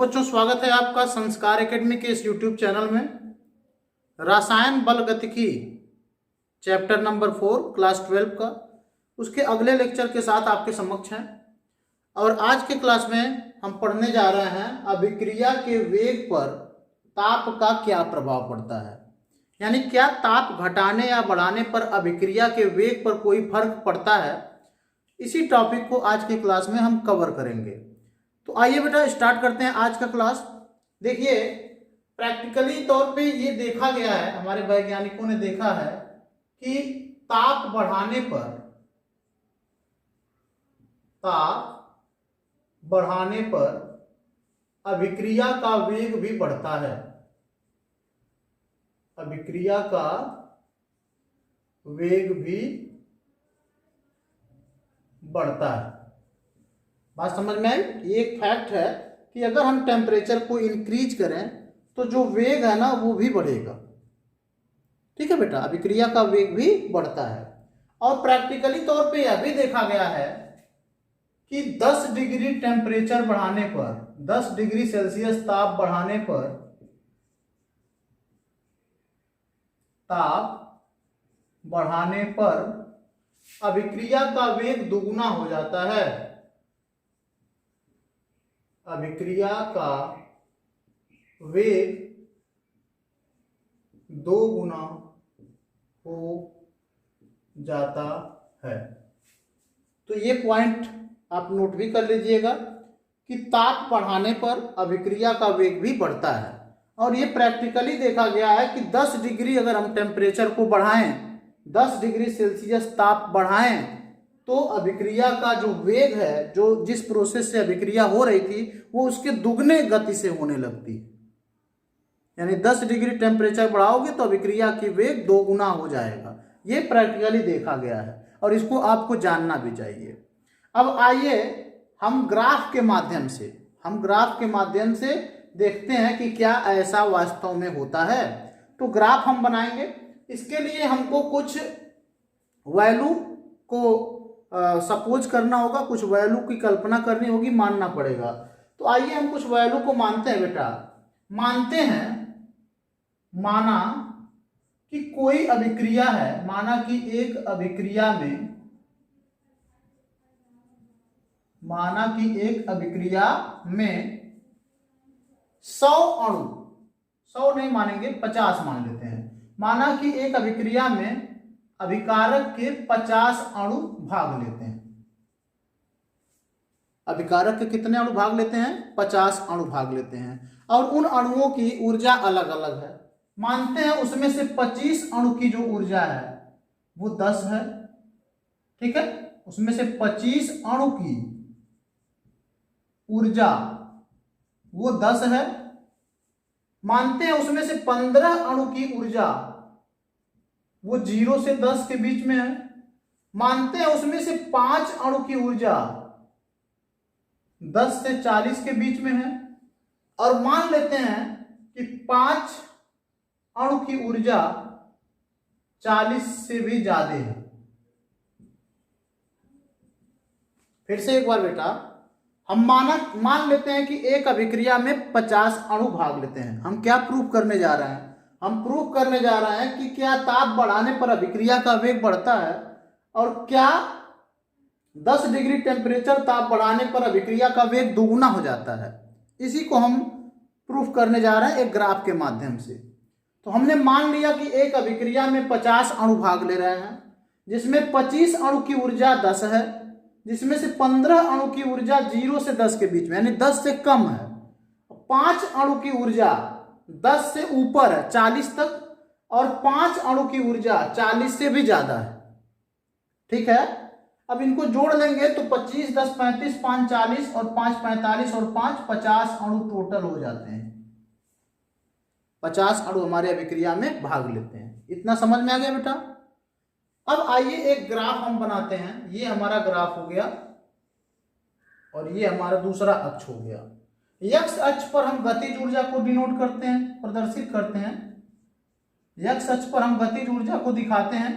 बच्चों, स्वागत है आपका संस्कार एकेडमी के इस यूट्यूब चैनल में। रसायन बल गतिकी चैप्टर नंबर 4 क्लास 12 का उसके अगले लेक्चर के साथ आपके समक्ष हैं। और आज के क्लास में हम पढ़ने जा रहे हैं अभिक्रिया के वेग पर ताप का क्या प्रभाव पड़ता है, यानी क्या ताप घटाने या बढ़ाने पर अभिक्रिया के वेग पर कोई फर्क पड़ता है। इसी टॉपिक को आज के क्लास में हम कवर करेंगे। तो आइए बेटा स्टार्ट करते हैं आज का क्लास। देखिए, प्रैक्टिकली तौर पे ये देखा गया है, हमारे वैज्ञानिकों ने देखा है कि ताप बढ़ाने पर अभिक्रिया का वेग भी बढ़ता है। अभिक्रिया का वेग भी बढ़ता है। बात समझ में आई? ये एक फैक्ट है कि अगर हम टेम्परेचर को इंक्रीज करें तो जो वेग है ना वो भी बढ़ेगा। ठीक है बेटा, अभिक्रिया का वेग भी बढ़ता है। और प्रैक्टिकली तौर पे यह भी देखा गया है कि 10 डिग्री टेम्परेचर बढ़ाने पर, 10 डिग्री सेल्सियस ताप बढ़ाने पर अभिक्रिया का वेग दुगुना हो जाता है। अभिक्रिया का वेग 2 गुना हो जाता है। तो ये पॉइंट आप नोट भी कर लीजिएगा कि ताप बढ़ाने पर अभिक्रिया का वेग भी बढ़ता है। और ये प्रैक्टिकली देखा गया है कि 10 डिग्री अगर हम टेम्परेचर को बढ़ाएं, 10 डिग्री सेल्सियस ताप बढ़ाएं, तो अभिक्रिया का जो वेग है, जो जिस प्रोसेस से अभिक्रिया हो रही थी वो उसके दुगने गति से होने लगती है। यानी 10 डिग्री टेम्परेचर बढ़ाओगे तो अभिक्रिया की वेग 2 गुना हो जाएगा। ये प्रैक्टिकली देखा गया है और इसको आपको जानना भी चाहिए। अब आइए हम ग्राफ के माध्यम से देखते हैं कि क्या ऐसा वास्तव में होता है। तो ग्राफ हम बनाएंगे। इसके लिए हमको कुछ वैल्यू को सपोज करना होगा, कुछ वैल्यू की कल्पना करनी होगी, मानना पड़ेगा। तो आइए हम कुछ वैल्यू को मानते हैं बेटा। माना कि कोई अभिक्रिया है, माना कि एक अभिक्रिया में 100 अणु, 100 नहीं मानेंगे, 50 मान लेते हैं। माना कि एक अभिक्रिया में अभिकारक के 50 अणु भाग लेते हैं। अभिकारक के कितने अणु भाग लेते हैं? 50 अणु भाग लेते हैं। और उन अणुओं की ऊर्जा अलग अलग है। मानते हैं उसमें से 25 अणु की जो ऊर्जा है वो 10 है। ठीक है, उसमें से 25 अणु की ऊर्जा वो 10 है। मानते हैं उसमें से 15 अणु की ऊर्जा वो 0 से 10 के बीच में है। मानते हैं उसमें से 5 अणु की ऊर्जा 10 से 40 के बीच में है। और मान लेते हैं कि 5 अणु की ऊर्जा 40 से भी ज्यादा है। फिर से एक बार बेटा, हम मान लेते हैं कि एक अभिक्रिया में 50 अणु भाग लेते हैं। हम क्या प्रूफ करने जा रहे हैं? हम प्रूफ करने जा रहे हैं कि क्या ताप बढ़ाने पर अभिक्रिया का वेग बढ़ता है और क्या 10 डिग्री टेम्परेचर ताप बढ़ाने पर अभिक्रिया का वेग दुगुना हो जाता है। इसी को हम प्रूफ करने जा रहे हैं एक ग्राफ के माध्यम से। तो हमने मान लिया कि एक अभिक्रिया में 50 अणु भाग ले रहे हैं, जिसमें 25 अणु की ऊर्जा 10 है, जिसमें से 15 अणु की ऊर्जा 0 से 10 के बीच में यानी 10 से कम है। 5 अणु की ऊर्जा 10 से ऊपर है 40 तक, और 5 अणु की ऊर्जा 40 से भी ज्यादा है। ठीक है, अब इनको जोड़ लेंगे तो 25, 10, 35, 5, 40 और 5, 45 और 5, 50 अणु टोटल हो जाते हैं। 50 अणु हमारे अभिक्रिया में भाग लेते हैं। इतना समझ में आ गया बेटा? अब आइए एक ग्राफ हम बनाते हैं। ये हमारा ग्राफ हो गया और ये हमारा दूसरा अक्ष हो गया। एक्स अक्ष पर हम गतिज ऊर्जा को डिनोट करते हैं, प्रदर्शित करते हैं। एक्स अक्ष पर हम गतिज ऊर्जा को दिखाते हैं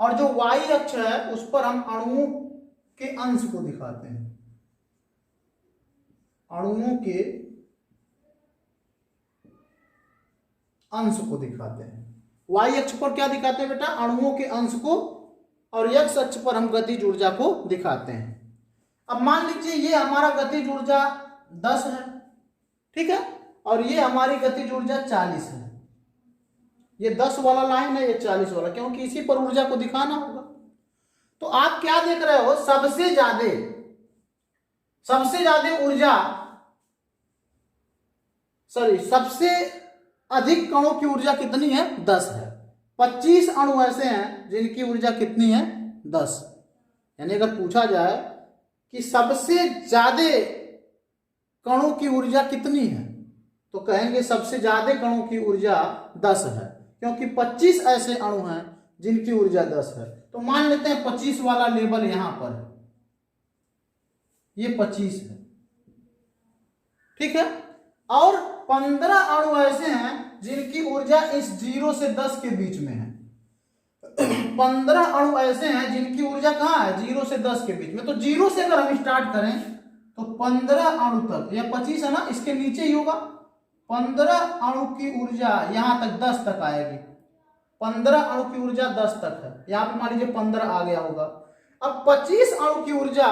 और जो वाई अक्ष है उस पर हम अणुओं के अंश को दिखाते हैं। अणुओं के अंश को दिखाते हैं। y अक्ष पर क्या दिखाते हैं बेटा? अणुओं के अंश को, और x अक्ष पर हम गतिज ऊर्जा को दिखाते हैं। अब मान लीजिए ये हमारा गतिज ऊर्जा 10 है, ठीक है, और ये हमारी गतिज ऊर्जा 40 है। ये 10 वाला लाइन है, ये 40 वाला, क्योंकि इसी पर ऊर्जा को दिखाना होगा। तो आप क्या देख रहे हो? सबसे ऊर्जा, सबसे अधिक कणों की ऊर्जा कितनी है? 10 है। 25 अणु ऐसे हैं जिनकी ऊर्जा कितनी है? 10। यानी अगर पूछा जाए कि सबसे ज्यादा कणों की ऊर्जा कितनी है, तो कहेंगे सबसे ज्यादा कणों की ऊर्जा 10 है, क्योंकि 25 ऐसे अणु हैं जिनकी ऊर्जा 10 है। तो मान लेते हैं 25 वाला लेवल यहां पर है, ये 25 है, ठीक है, और 15 अणु ऐसे हैं जिनकी ऊर्जा इस 0 से 10 के बीच में है। 15 अणु ऐसे हैं जिनकी ऊर्जा कहां है? 0 से 10 के बीच में। तो 0 से अगर हम स्टार्ट करें तो 15 अणु तक, या 25 है ना, इसके नीचे ही होगा। 15 अणु की ऊर्जा यहां तक 10 तक आएगी। 15 अणु की ऊर्जा 10 तक है, यहां पे मान लीजिए 15 आ गया होगा। अब 25 अणु की ऊर्जा,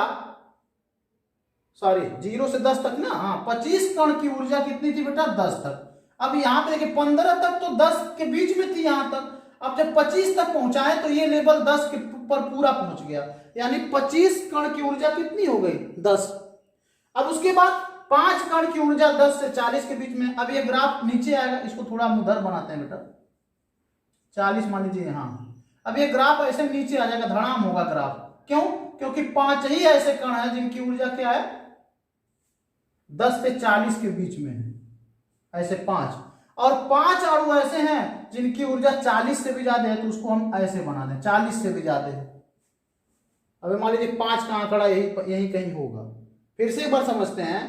0 से 10 तक ना, हाँ, 25 कण की ऊर्जा कितनी थी बेटा? 10 तक। अब यहाँ पे देखिए 15 तक तो 10 के बीच में थी यहां तक। अब जब 25 तक पहुंचाए तो ये लेवल 10 के पर पूरा पहुंच गया, यानी 25 कण की ऊर्जा कितनी हो गई? 10। अब उसके बाद 5 कण की ऊर्जा 10 से 40 के बीच में। अब ये ग्राफ नीचे आएगा, इसको थोड़ा हम उधर बनाते हैं बेटा, 40 मान लीजिए, हाँ। अब ये ग्राफ ऐसे नीचे आ जाएगा, धड़ाम होगा ग्राफ। क्यों? क्योंकि 5 ही ऐसे कण हैं जिनकी ऊर्जा क्या है? 10 से 40 के बीच में है, ऐसे 5। और 5 अणु ऐसे हैं जिनकी ऊर्जा 40 से भी ज्यादा है, तो उसको हम ऐसे बना दें, 40 से भी ज्यादा है। अब मान लीजिए 5 का आंकड़ा यही कहीं होगा। फिर से एक बार समझते हैं,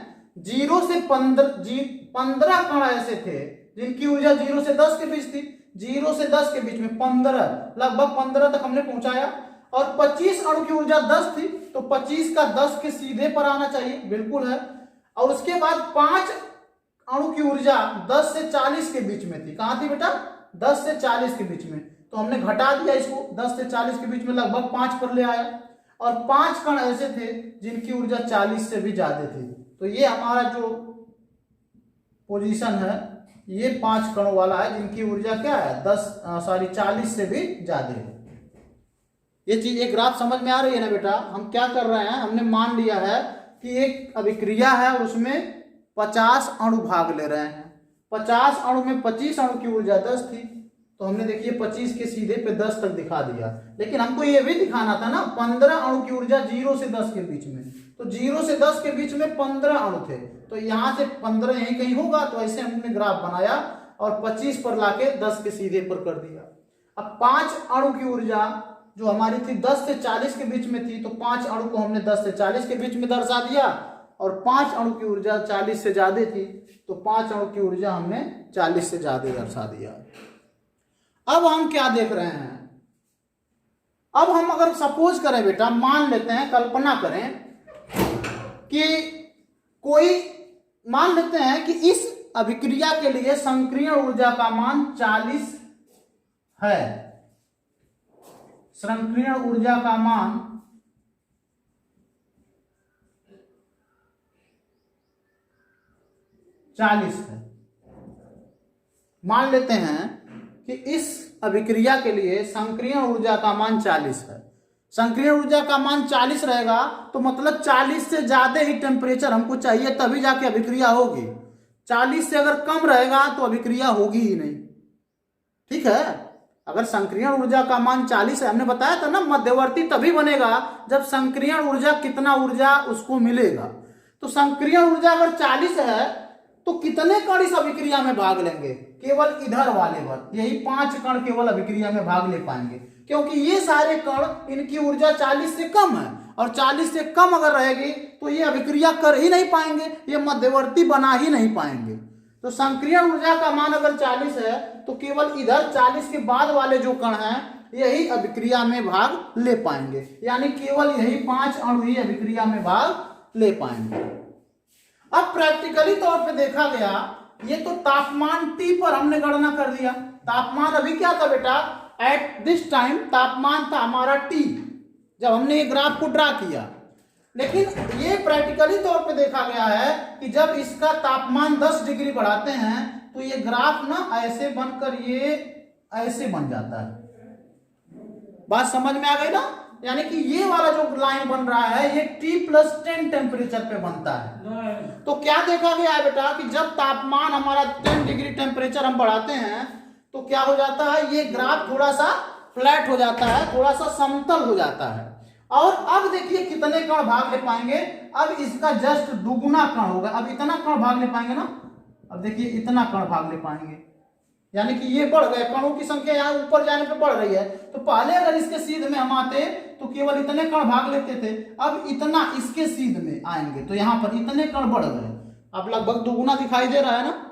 0 से 15 कण ऐसे थे जिनकी ऊर्जा 0 से 10 के बीच थी। 0 से 10 के बीच में 15, लगभग 15 तक हमने पहुंचाया, और 25 अणु की ऊर्जा 10 थी, तो 25 का 10 के सीधे पर आना चाहिए, बिल्कुल है। और उसके बाद 5 अणु की ऊर्जा 10 से 40 के बीच में थी। कहां थी बेटा? 10 से 40 के बीच में। तो हमने घटा दिया इसको, 10 से 40 के बीच में लगभग 5 पर ले आया। और 5 कण ऐसे थे जिनकी ऊर्जा 40 से भी ज्यादा थी। तो ये हमारा जो पोजीशन है, ये 5 कणों वाला है जिनकी ऊर्जा क्या है? 40 से भी ज्यादा है। ये चीज, एक ग्राफ समझ में आ रही है ना बेटा? हम क्या कर रहे हैं, हमने मान लिया है कि एक अभिक्रिया है और उसमें 50 अणु भाग ले रहे हैं। 50 अणु में 25 अणु की ऊर्जा 10 थी, तो हमने देखिए 25 के सीधे पे 10 तक दिखा दिया। लेकिन हमको ये भी दिखाना था ना, 15 अणु की ऊर्जा 0 से 10 के बीच में। तो 0 से 10 के बीच में 15 अणु थे, तो यहाँ से 15 यहीं कहीं होगा। तो ऐसे हमने ग्राफ बनाया और 25 पर लाके 10 के सीधे पर कर दिया। अब 5 अणु की ऊर्जा जो हमारी थी 10 से 40 के बीच में थी, तो 5 अणु को हमने 10 से 40 के बीच में दर्शा दिया। और 5 अणु की ऊर्जा 40 से ज्यादा थी, तो 5 अणु की ऊर्जा हमने 40 से ज्यादा दर्शा दिया। अब हम क्या देख रहे हैं? अब हम अगर सपोज करें बेटा, मान लेते हैं, कल्पना करें कि मान लेते हैं कि इस अभिक्रिया के लिए संक्रियण ऊर्जा का मान 40 है। संक्रियण ऊर्जा का मान 40 है। मान लेते हैं कि इस अभिक्रिया के लिए संक्रियण ऊर्जा का मान 40 है। संक्रियण ऊर्जा का मान 40 रहेगा, तो मतलब 40 से ज्यादा ही टेम्परेचर हमको चाहिए, तभी जाके अभिक्रिया होगी। 40 से अगर कम रहेगा तो अभिक्रिया होगी ही नहीं, ठीक है। अगर संक्रियण ऊर्जा का मान 40 है, हमने बताया था ना, मध्यवर्ती तभी बनेगा जब संक्रियण ऊर्जा कितना ऊर्जा उसको मिलेगा। तो संक्रियण ऊर्जा अगर 40 है तो कितने कण इस अभिक्रिया में भाग लेंगे? केवल इधर वाले पर, यही 5 कण केवल अभिक्रिया में भाग ले पाएंगे, क्योंकि ये सारे कण, इनकी ऊर्जा 40 से कम है, और 40 से कम अगर रहेगी तो ये अभिक्रिया कर ही नहीं पाएंगे, ये मध्यवर्ती बना ही नहीं पाएंगे। तो संक्रियण ऊर्जा का मान अगर 40 है तो केवल इधर 40 के बाद वाले जो कण हैं यही अभिक्रिया में भाग ले पाएंगे, यानी केवल यही 5 अणु ही अभिक्रिया में भाग ले पाएंगे। अब प्रैक्टिकली तौर पे देखा गया, ये तो तापमान T पर हमने गणना कर दिया। तापमान अभी क्या था बेटा, एट दिस टाइम तापमान था हमारा T जब हमने ये ग्राफ को ड्रा किया। लेकिन ये प्रैक्टिकली तौर पे देखा गया है कि जब इसका तापमान 10 डिग्री बढ़ाते हैं तो ये ग्राफ ना ऐसे बनकर ये ऐसे बन जाता है। बात समझ में आ गई ना? यानी कि ये वाला जो लाइन बन रहा है ये T+10 टेम्परेचर पे बनता है। तो क्या देखा गया है बेटा कि जब तापमान हमारा 10 डिग्री टेम्परेचर हम बढ़ाते हैं तो क्या हो जाता है, ये ग्राफ थोड़ा सा फ्लैट हो जाता है, थोड़ा सा समतल हो जाता है। और अब देखिए कितने कण भाग ले पाएंगे, अब इसका जस्ट दुगुना कण होगा। अब इतना कण भाग ले पाएंगे ना, अब देखिए इतना कण भाग ले पाएंगे, यानी कि ये बढ़ गए, कणों की संख्या यहाँ ऊपर जाने पे बढ़ रही है। तो पहले अगर इसके सीध में हम आते तो केवल इतने कण भाग लेते थे, अब इतना इसके सीध में आएंगे तो यहाँ पर इतने कण बढ़ गए। अब लगभग दुगुना दिखाई दे रहा है ना।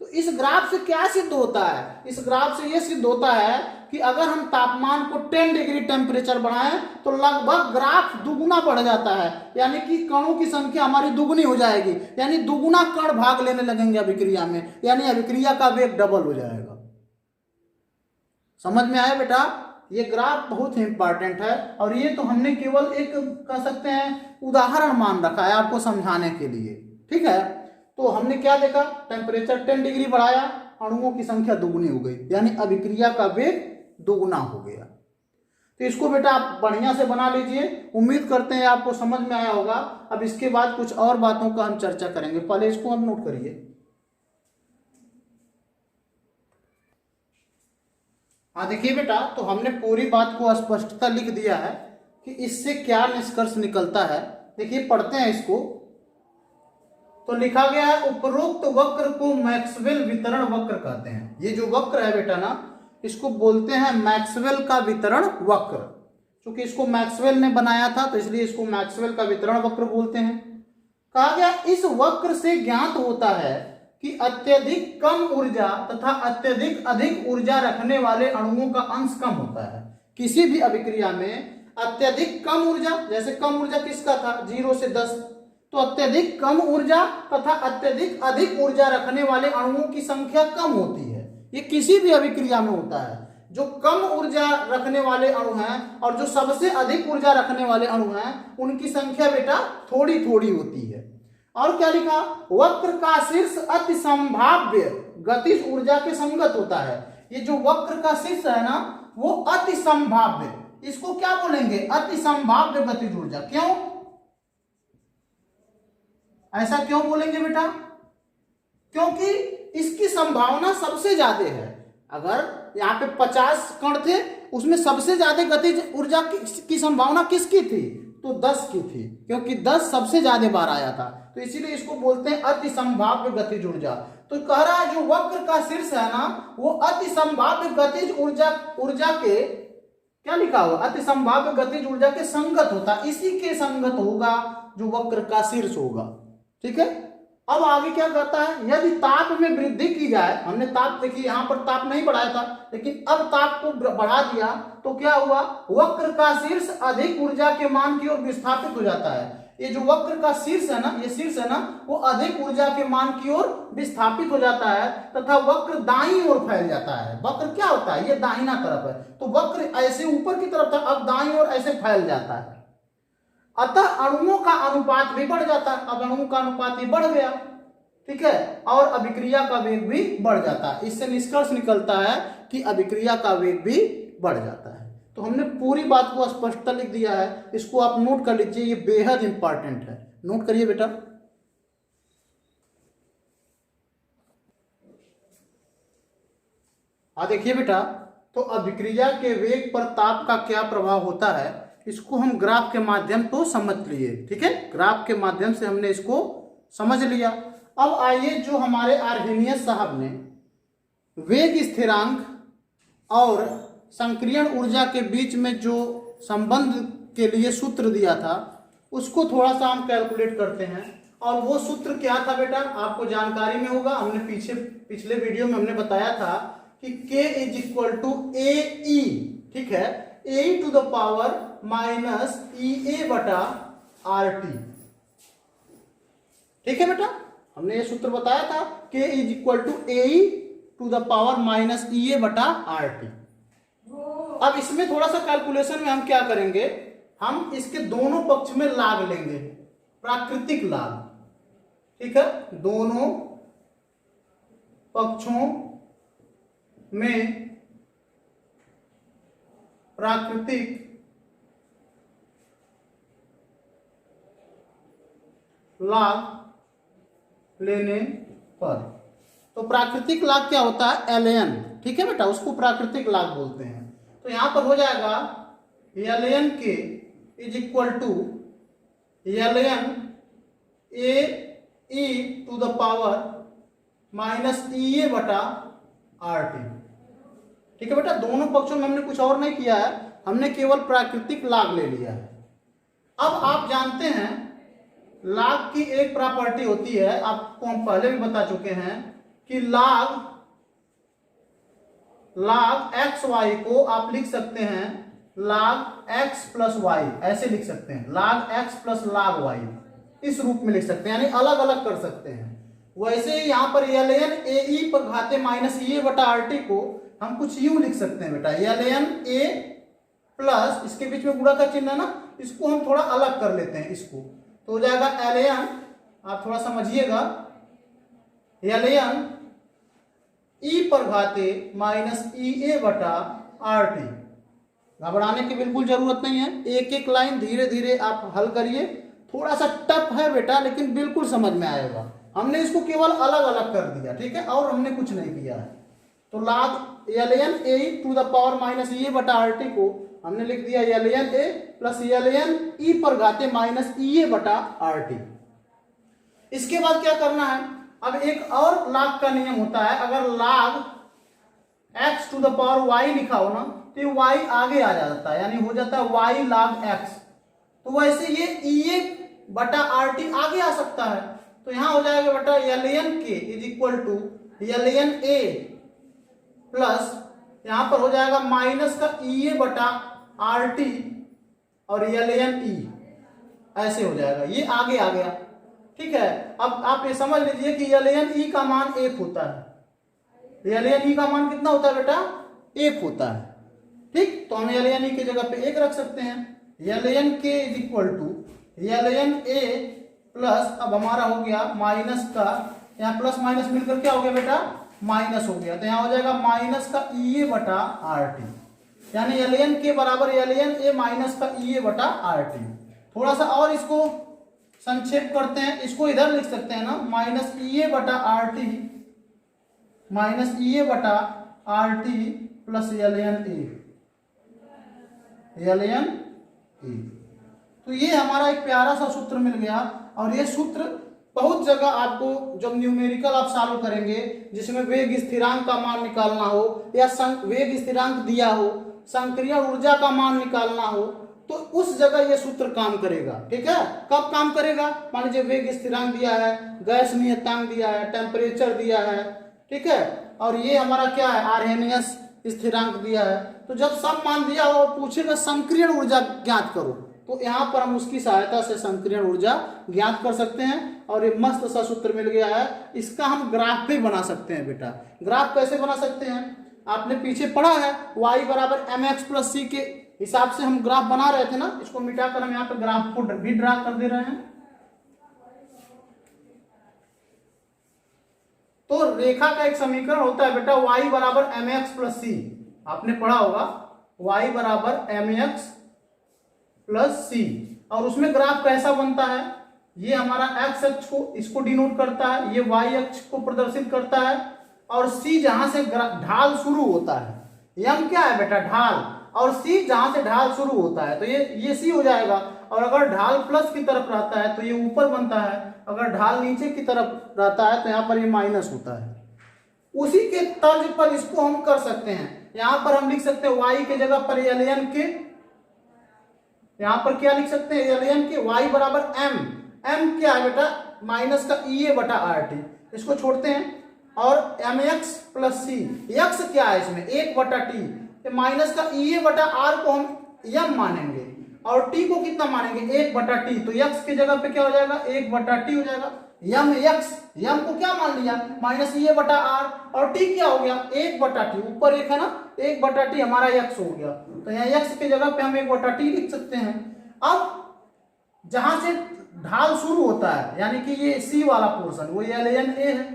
तो इस ग्राफ से क्या सिद्ध होता है, इस ग्राफ से ये सिद्ध होता है कि अगर हम तापमान को 10 डिग्री टेम्परेचर बढ़ाएं तो लगभग ग्राफ दुगुना बढ़ जाता है, यानी कि कणों की संख्या हमारी दुगुनी हो जाएगी, यानी दुगुना कण भाग लेने लगेंगे अभिक्रिया में, यानी अभिक्रिया का वेग डबल हो जाएगा। समझ में आया बेटा? ये ग्राफ बहुत ही इंपॉर्टेंट है और ये तो हमने केवल एक कह सकते हैं उदाहरण मान रखा है आपको समझाने के लिए, ठीक है। तो हमने क्या देखा, टेम्परेचर 10 डिग्री बढ़ाया, अणुओं की संख्या दुगुनी हो गई, यानी अभिक्रिया का वेग दुगुना हो गया। तो इसको बेटा आप बढ़िया से बना लीजिए, उम्मीद करते हैं आपको समझ में आया होगा। अब इसके बाद कुछ और बातों का हम चर्चा करेंगे, पहले इसको हम नोट करिए। हाँ देखिए बेटा, तो हमने पूरी बात को स्पष्टता लिख दिया है कि इससे क्या निष्कर्ष निकलता है। देखिए पढ़ते हैं इसको। तो लिखा गया है, उपरोक्त वक्र को मैक्सवेल वितरण वक्र कहते हैं। ये जो वक्र है बेटा ना, इसको बोलते हैं मैक्सवेल का वितरण वक्र। क्योंकि इसको मैक्सवेल ने बनाया था तो इसलिए इसको मैक्सवेल का वितरण वक्र बोलते हैं। कहा गया इस वक्र से ज्ञात होता है कि अत्यधिक कम ऊर्जा तथा अत्यधिक अधिक ऊर्जा रखने वाले अणुओं का अंश कम होता है। किसी भी अभिक्रिया में अत्यधिक कम ऊर्जा, जैसे कम ऊर्जा किसका था 0 से 10, तो अत्यधिक कम ऊर्जा तथा अत्यधिक अधिक ऊर्जा रखने वाले अणुओं की संख्या कम होती है। ये किसी भी अभिक्रिया में होता है। जो कम ऊर्जा रखने वाले अणु हैं और जो सबसे अधिक ऊर्जा रखने वाले अणु हैं उनकी संख्या बेटा थोड़ी थोड़ी होती है। और क्या लिखा, वक्र का शीर्ष अति संभाव्य गतिज ऊर्जा के संगत होता है। ये जो वक्र का शीर्ष है ना वो अति संभाव्य, इसको क्या बोलेंगे, अति संभाव्य गतिज ऊर्जा। क्यों ऐसा क्यों बोलेंगे बेटा, क्योंकि इसकी संभावना सबसे ज्यादा है। अगर यहाँ पे 50 कण थे उसमें सबसे ज्यादा गतिज ऊर्जा की संभावना किसकी थी, तो 10 की थी, क्योंकि 10 सबसे ज्यादा बार आया था। तो इसीलिए इसको बोलते हैं अति संभाव्य गतिज ऊर्जा। तो कह रहा है जो वक्र का शीर्ष है ना वो अति संभाव्य गतिज ऊर्जा के क्या लिखा हुआ, अति संभाव्य गतिज ऊर्जा के संगत होता, इसी के संगत होगा जो वक्र का शीर्ष होगा। ठीक है। अब आगे क्या कहता है, यदि ताप में वृद्धि की जाए, हमने ताप देखिए यहाँ पर ताप नहीं बढ़ाया था लेकिन अब ताप को बढ़ा दिया तो क्या हुआ, वक्र का शीर्ष अधिक ऊर्जा के मान की ओर विस्थापित हो जाता है। ये जो वक्र का शीर्ष है ना, ये शीर्ष है ना वो अधिक ऊर्जा के मान की ओर विस्थापित हो जाता है तथा वक्र दाईं ओर फैल जाता है। वक्र क्या होता है, ये दाहिना तरफ है, तो वक्र ऐसे ऊपर की तरफ था, अब दाईं ओर ऐसे फैल जाता है। अतः अणुओं का अनुपात भी बढ़ जाता है। अब अणुओं का अनुपात भी बढ़ गया, ठीक है, और अभिक्रिया का वेग भी बढ़ जाता है। इससे निष्कर्ष निकलता है कि अभिक्रिया का वेग भी बढ़ जाता है। तो हमने पूरी बात को स्पष्टता लिख दिया है, इसको आप नोट कर लीजिए, ये बेहद इंपॉर्टेंट है, नोट करिए बेटा। देखिए बेटा, तो अभिक्रिया के वेग पर ताप का क्या प्रभाव होता है इसको हम ग्राफ के माध्यम तो समझ लिए, ठीक है, ग्राफ के माध्यम से हमने इसको समझ लिया। अब आइए जो हमारे आर्हेनियस साहब ने वेग स्थिरांक और संक्रियण ऊर्जा के बीच में जो संबंध के लिए सूत्र दिया था उसको थोड़ा सा हम कैलकुलेट करते हैं। और वो सूत्र क्या था बेटा, आपको जानकारी में होगा, हमने पिछले वीडियो में हमने बताया था कि K = AE, ठीक है, AE⁻⁻ EA/RT, ठीक है बेटा, हमने ये सूत्र बताया था k is equal to A to the power minus E A बटा आर टी। अब इसमें थोड़ा सा कैलकुलेशन में हम क्या करेंगे, हम इसके दोनों पक्ष में लाग लेंगे, प्राकृतिक लाग। ठीक है, दोनों पक्षों में प्राकृतिक लाग लेने पर, तो प्राकृतिक लाग क्या होता है, एलएन। ठीक है बेटा, उसको प्राकृतिक लाग बोलते हैं। तो यहां पर हो जाएगा एलएन के is equal to LN A E to the power minus E A बटा आर टी। ठीक है बेटा, दोनों पक्षों में हमने कुछ और नहीं किया है, हमने केवल प्राकृतिक लाग ले लिया है। अब आप जानते हैं लाग की एक प्रॉपर्टी होती है, आपको हम पहले भी बता चुके हैं कि लाग एक्स वाई को आप लिख सकते हैं लाग एक्स प्लस वाई, ऐसे लिख सकते हैं, लाग एक्स प्लस लाग वाई, इस रूप में लिख सकते हैं, यानी अलग अलग कर सकते हैं। वैसे ही यहां पर एल एन ए ई पर घाते माइनस ई ए बटा आर टी को हम कुछ यूं लिख सकते हैं बेटा, एल एन ए प्लस, इसके बीच में गुणा का चिन्ह है ना, इसको हम थोड़ा अलग कर लेते हैं, इसको तो हो जाएगा एल एन, आप थोड़ा समझिएगा, एल एन ई पर घाते माइनस ई ए बटा आर टी। घबराने की बिल्कुल जरूरत नहीं है, एक एक लाइन धीरे धीरे आप हल करिए, थोड़ा सा टफ है बेटा लेकिन बिल्कुल समझ में आएगा। हमने इसको केवल अलग अलग कर दिया, ठीक है, और हमने कुछ नहीं किया है। तो log L N A to the power minus E A बटा आर टी को हमने लिख दिया L N A plus L N E पर घाते माइनस ई ए बटा आर टी। इसके बाद क्या करना है, अब एक और लाग का नियम होता है, अगर log x to the power y लिखा हो ना तो ये y आगे आ जाता है, यानी हो जाता है y लाग x। तो वैसे ये ई ए बटा आर टी आगे आ सकता है, तो यहां हो जाएगा बेटा L N K is equal to L N A plus, यहां पर हो जाएगा माइनस का ई ए बटा आर टी और एल एन ई, ऐसे हो जाएगा, ये आगे आ गया। ठीक है, अब आप ये समझ लीजिए कि एल एन ई का मान 1 होता है, एल एन ई का मान कितना होता है बेटा, 1 होता है। ठीक, तो हम एल एन ई की जगह पे 1 रख सकते हैं, L N K is equal to L N A plus, अब हमारा हो गया माइनस का, यहाँ प्लस माइनस मिलकर क्या हो गया बेटा, माइनस हो गया, तो यहाँ हो जाएगा माइनस का ई ए बटा आर टी, यानी एल एन के बराबर एल एन ए माइनस का ई ए बटा आर टी। थोड़ा सा और इसको संक्षेप करते हैं, इसको इधर लिख सकते हैं ना, माइनस ई ए बटा R T, minus E A बटा R T plus L N A. तो ये हमारा एक प्यारा सा सूत्र मिल गया, और ये सूत्र बहुत जगह आपको जब न्यूमेरिकल आप सॉल्व करेंगे जिसमें वेग स्थिरांक का मान निकालना हो या वेग स्थिरांक दिया हो, संक्रियण ऊर्जा का मान निकालना हो, तो उस जगह ये सूत्र काम करेगा। ठीक है, कब काम करेगा, मान लीजिए वेग स्थिरांक दिया है, गैस नियतांक दिया है, टेम्परेचर दिया है, ठीक है, और ये हमारा क्या है, आर्हेनियस स्थिरांक दिया है, तो जब सब मान दिया हो और पूछेगा संक्रियण ऊर्जा ज्ञात करो, तो यहाँ पर हम उसकी सहायता से संक्रियण ऊर्जा ज्ञात कर सकते हैं। और ये मस्त सा सूत्र मिल गया है, इसका हम ग्राफ भी बना सकते हैं बेटा। ग्राफ कैसे बना सकते हैं, आपने पीछे पढ़ा है y बराबर एम एक्स प्लस सी के हिसाब से हम ग्राफ बना रहे थे ना, इसको मिटाकर हम यहाँ पे ग्राफ को भी ड्रा कर दे रहे हैं। तो रेखा का एक समीकरण होता है बेटा y बराबर एम एक्स प्लस सी, आपने पढ़ा होगा y बराबर एम एक्स प्लस सी, और उसमें ग्राफ कैसा बनता है, ये हमारा x अक्ष को इसको डिनोट करता है, ये y अक्ष को प्रदर्शित करता है, और c जहां से ढाल शुरू होता है, m क्या है बेटा, ढाल, और c जहां से ढाल शुरू होता है, तो ये c हो जाएगा। और अगर ढाल प्लस की तरफ रहता है तो ये ऊपर बनता है, अगर ढाल नीचे की तरफ रहता है तो यहाँ पर ये माइनस होता है। उसी के तर्ज पर इसको हम कर सकते हैं, यहाँ पर हम लिख सकते हैं y के जगह पर एल एन के, यहाँ पर क्या लिख सकते हैं, एल एन के y बराबर m क्या है बेटा, माइनस का ई ए बटा आर टी, इसको छोड़ते हैं, और एम एक्स प्लस सी, एक्स क्या है इसमें 1 बटा टी, माइनस का ई ए बटा आर को हम m मानेंगे और t को कितना मानेंगे 1 बटा टी, तो x की जगह पे क्या हो जाएगा 1 बटा टी हो जाएगा। यम एक्स, यम को क्या मान लिया माइनस ये बटा आर, और टी क्या हो गया 1/t, ऊपर एक है ना 1/t हमारा एक्स हो गया, तो यहाँ एक्स की जगह पे हम 1/t लिख सकते हैं। अब जहां से ढाल शुरू होता है यानी कि ये सी वाला पोर्शन वो ln a है,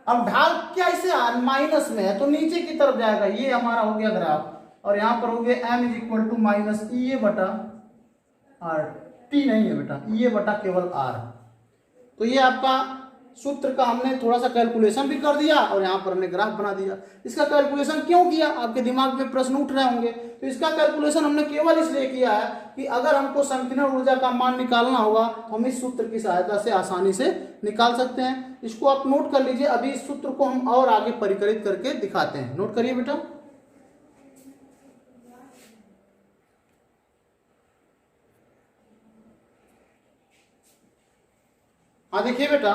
अब ढाल क्या इसे माइनस में है तो नीचे की तरफ जाएगा, ये हमारा हो गया ग्राफ, और यहाँ पर हो गया m equal to minus E A बटा आर, टी नहीं है बेटा ई ए बटा केवल आर। तो ये आपका सूत्र का हमने थोड़ा सा कैलकुलेशन भी कर दिया और यहाँ पर हमने ग्राफ बना दिया। इसका कैलकुलेशन क्यों किया, आपके दिमाग में प्रश्न उठ रहे होंगे, तो इसका कैलकुलेशन हमने केवल इसलिए किया है कि अगर हमको संकीर्ण ऊर्जा का मान निकालना होगा तो हम इस सूत्र की सहायता से आसानी से निकाल सकते हैं। इसको आप नोट कर लीजिए, अभी इस सूत्र को हम और आगे परिकलित करके दिखाते हैं। नोट करिए बेटा, देखिए बेटा,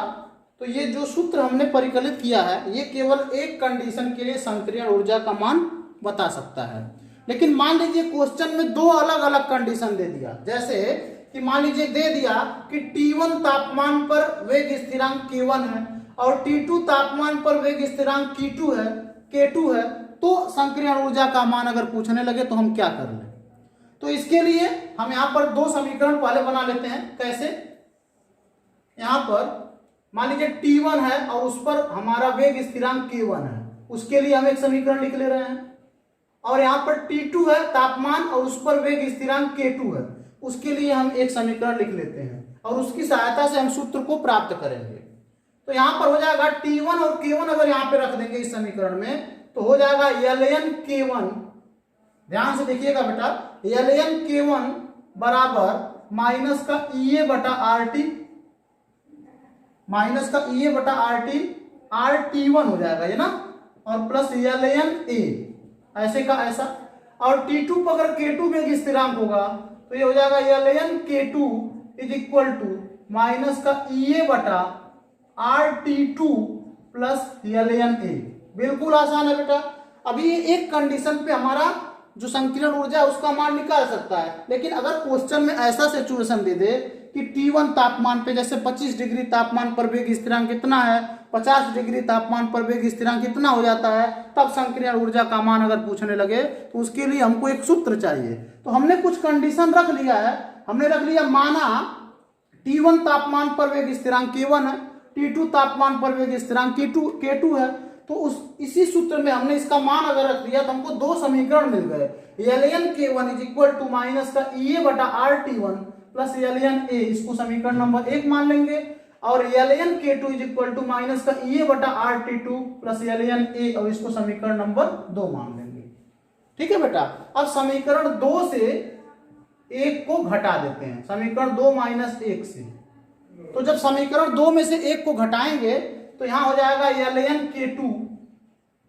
तो ये जो सूत्र हमने परिकलित किया है ये केवल एक कंडीशन के लिए संकीर्ण ऊर्जा का मान बता सकता है, लेकिन मान लीजिए क्वेश्चन में दो अलग अलग कंडीशन दे दिया, जैसे कि मान लीजिए दे दिया कि T1 तापमान पर वेग स्थिरांक K1 है और T2 तापमान पर वेग स्थिरांक K2 है, तो संकीर्ण ऊर्जा का मान अगर पूछने लगे तो हम क्या कर लें। तो इसके लिए हम यहाँ पर दो समीकरण पहले बना लेते हैं। कैसे, यहाँ पर मान लीजिए T1 है और उस पर हमारा वेग स्थिरांक K1 है, उसके लिए हम एक समीकरण लिख ले रहे हैं, और यहाँ पर T2 है तापमान और उस पर वेग स्थिरांक K2 है, उसके लिए हम एक समीकरण लिख लेते हैं और उसकी सहायता से हम सूत्र को प्राप्त करेंगे। तो यहाँ पर हो जाएगा T1 और K1 अगर यहाँ पे रख देंगे इस समीकरण में तो हो जाएगा ln K1, ध्यान से देखिएगा बेटा, ln K1 बराबर माइनस का EA बटा RT, माइनस का EA बटा RT, RT1 हो जाएगा ये ना, और प्लस ln A, ऐसे का ऐसा, और T2 पर अगर K2 में स्थिरांक होगा तो ये हो जाएगा ln K2 is equal to minus का EA बटा RT2 प्लस ln A। बिल्कुल आसान है बेटा। अभी एक कंडीशन पे हमारा जो संकीर्ण ऊर्जा है उसका मान निकाल सकता है, लेकिन अगर क्वेश्चन में ऐसा सिचुएशन दे दे कि T1 तापमान पे जैसे 25 डिग्री तापमान पर वेग स्थिरांक कितना है, 50 डिग्री तापमान पर वेग स्थिरांक कितना हो जाता है, तब संकीर्ण ऊर्जा का मान अगर पूछने लगे तो उसके लिए हमको एक सूत्र चाहिए। तो हमने कुछ कंडीशन रख लिया है, हमने रख लिया माना T1 तापमान पर वेग स्थिरांक K1 है, T2 तापमान पर वेग स्थिरांक K2 है, तो इसी सूत्र में हमने इसका मान अगर रख दिया तो हमको दो समीकरण मिल गए, ln K1 is equal to minus का EA बटा RT1 प्लस ln A, इसको समीकरण नंबर 1 मान लेंगे, और ln K2 is equal to minus का EA बटा RT2 प्लस ln A, और इसको समीकरण नंबर 2 मान लेंगे। ठीक है बेटा, अब समीकरण 2 से 1 को घटा देते हैं, समीकरण 2 माइनस 1 से, तो जब समीकरण 2 में से 1 को घटाएंगे तो यहां हो जाएगा ln K2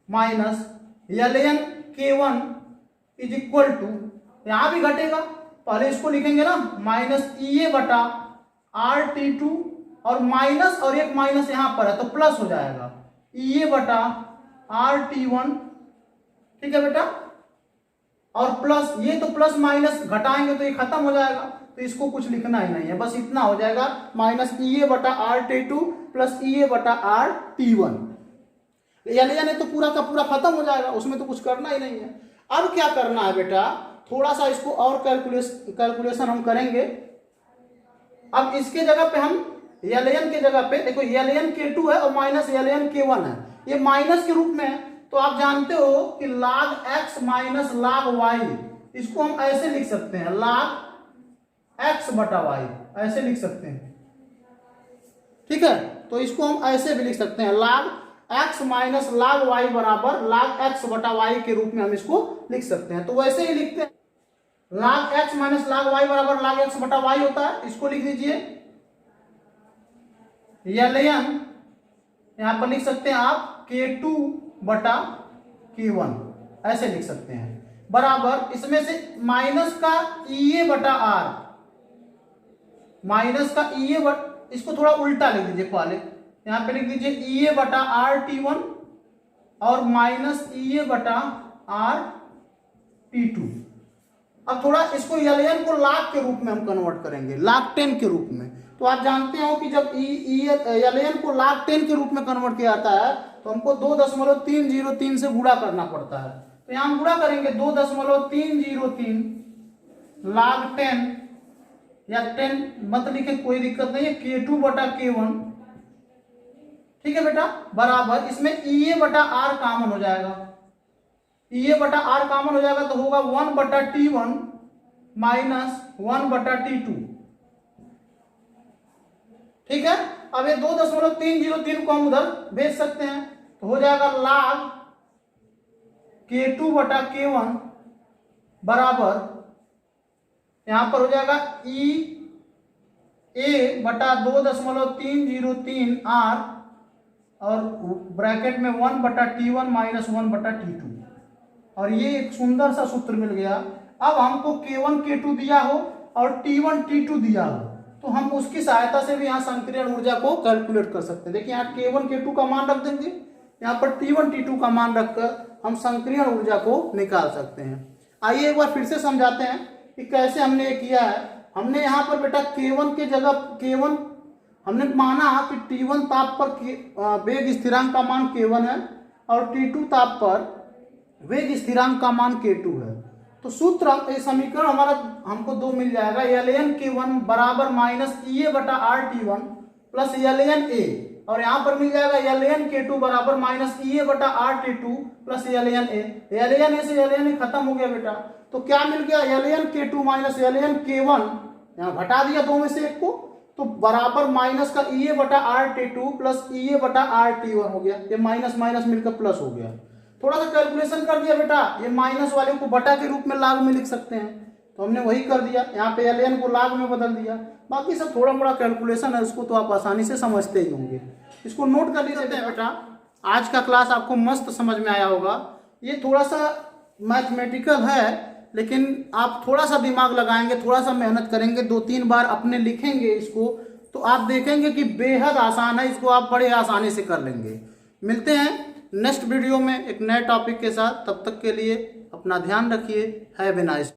minus ln K1 is equal to, यहां भी घटेगा, पहले इसको लिखेंगे ना माइनस EA बटा RT2, और माइनस और एक माइनस यहां पर है तो प्लस हो जाएगा EA बटा RT1। ठीक है बेटा, और प्लस ये तो प्लस माइनस घटाएंगे तो ये खत्म हो जाएगा, तो इसको कुछ लिखना ही नहीं है, बस इतना हो जाएगा माइनस EA बटा RT2 प्लस EA बटा RT1। ln तो पूरा का पूरा खत्म हो जाएगा, उसमें तो कुछ करना ही नहीं है। अब क्या करना है बेटा, थोड़ा सा इसको और कैलकुलेशन हम करेंगे। अब इसके जगह पे हम ln के जगह पे देखो ln K2 है और माइनस ln K1 है, ये माइनस के रूप में है, तो आप जानते हो कि log x minus log y, इसको हम ऐसे लिख सकते हैं log x बटा y, ऐसे लिख सकते हैं। ठीक है, तो इसको हम ऐसे भी लिख सकते हैं log x minus log y बराबर log x बटा y के रूप में हम इसको लिख सकते हैं। तो वैसे ही लिखते हैं, log x minus log y बराबर log x बटा y होता है, इसको लिख दीजिए ln, यहां पर लिख सकते हैं आप K2 बटा K1, ऐसे लिख सकते हैं, बराबर इसमें से माइनस का EA बटा R, माइनस का EA बटा, इसको थोड़ा उल्टा लिख दीजिए, पहले यहां पे लिख दीजिए EA बटा RT1 और माइनस EA बटा RT2। अब थोड़ा इसको ln को log के रूप में हम कन्वर्ट करेंगे, log 10 के रूप में। तो आप जानते हो कि जब ln को log 10 के रूप में कन्वर्ट किया जाता है तो हमको 2.303 से गुणा करना पड़ता है। तो यहाँ हम गुणा करेंगे 2.303 log 10 या 10 मत लिखे, कोई दिक्कत नहीं है, K2 बटा K1, ठीक है बेटा, बराबर इसमें EA बटा R कॉमन हो जाएगा, EA बटा R कॉमन हो जाएगा तो होगा 1 बटा T1 माइनस 1 बटा T2, ठीक है। अब ये 2.303 को हम उधर भेज सकते हैं तो हो जाएगा log K2 बटा K1 बराबर यहां पर हो जाएगा EA बटा 2.303 R और ब्रैकेट में 1 बटा T1 माइनस 1 बटा T2, और ये एक सुंदर सा सूत्र मिल गया। अब हमको K1 K2 दिया हो और T1 T2 दिया हो तो हम उसकी सहायता से भी यहाँ संक्रियण ऊर्जा को कैलकुलेट कर सकते हैं। देखिए यहाँ K1 K2 का मान रख देंगे, यहाँ पर T1 T2 का मान रखकर हम संक्रियण ऊर्जा को निकाल सकते हैं। आइए एक बार फिर से समझाते हैं कि कैसे हमने ये किया है। हमने यहाँ पर बेटा K1 के जगह K1 हमने माना कि T1 ताप पर वेग स्थिरांक का मान K1 है और T2 ताप पर वेग स्थिरांक का मान K2 है। तो सूत्र समीकरण हमारा हमको 2 मिल जाएगा, ln K1 बराबर माइनस EA बटा RT1 प्लस ln A, और यहाँ पर मिल जाएगा ln K2 बराबर माइनस EA बटा RT2 plus ln A। ln A से ln A खत्म हो गया बेटा, तो क्या मिल गया, ln K2 minus ln K1, यहाँ घटा दिया दो में से एक को, तो बराबर माइनस का EA बटा RT2 प्लस EA बटा RT1 हो गया, ये माइनस माइनस मिलकर प्लस हो गया। थोड़ा सा कैलकुलेशन कर दिया बेटा, ये माइनस वाले को बटा के रूप में लाग में लिख सकते हैं, तो हमने वही कर दिया, यहाँ पे ln को लाग में बदल दिया। बाकी सब थोड़ा मोड़ा कैलकुलेशन है, उसको तो आप आसानी से समझते ही होंगे, इसको नोट कर लीजिए बेटा। आज का क्लास आपको मस्त समझ में आया होगा। ये थोड़ा सा मैथमेटिकल है, लेकिन आप थोड़ा सा दिमाग लगाएंगे, थोड़ा सा मेहनत करेंगे, 2-3 बार अपने लिखेंगे इसको, तो आप देखेंगे कि बेहद आसान है, इसको आप बड़े आसानी से कर लेंगे। मिलते हैं नेक्स्ट वीडियो में एक नए टॉपिक के साथ, तब तक के लिए अपना ध्यान रखिए। Have a nice.